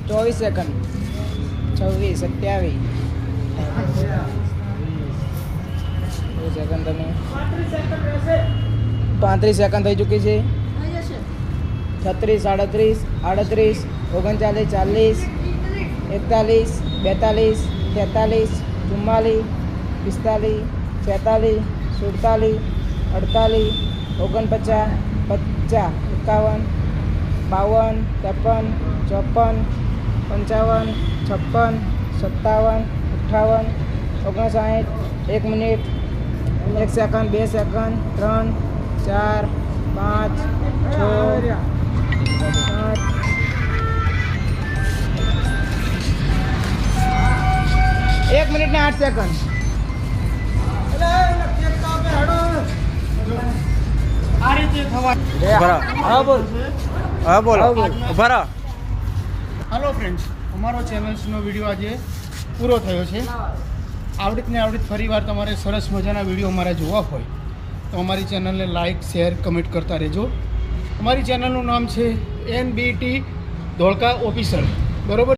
24 second 26 27 second તમે 35 second થઈ ચૂકી છે 36 37 38 39 40 41 42 43 44 45 46 47 48 49 50 51 52 53 54 55 56 57 58 59 1 મિનિટ 1 સેકન્ડ 2 સેકન્ડ 3 4 5 6 7 1 મિનિટ ને 8 સેકન્ડ આ રીતે થવા હા બોલ ઉભા રહો. હાલો ફ્રેન્ડ્સ, અમારો ચેનલ્સનો વિડીયો આજે પૂરો થયો છે. આવડીત ફરીવાર તમારે સરસ મજાના વિડીયો અમારા જોવા હોય તો અમારી ચેનલને લાઇક શેર કમેન્ટ કરતા રહેજો. અમારી ચેનલનું નામ છે NBT ધોળકા ઓફિશિયલ, બરોબર.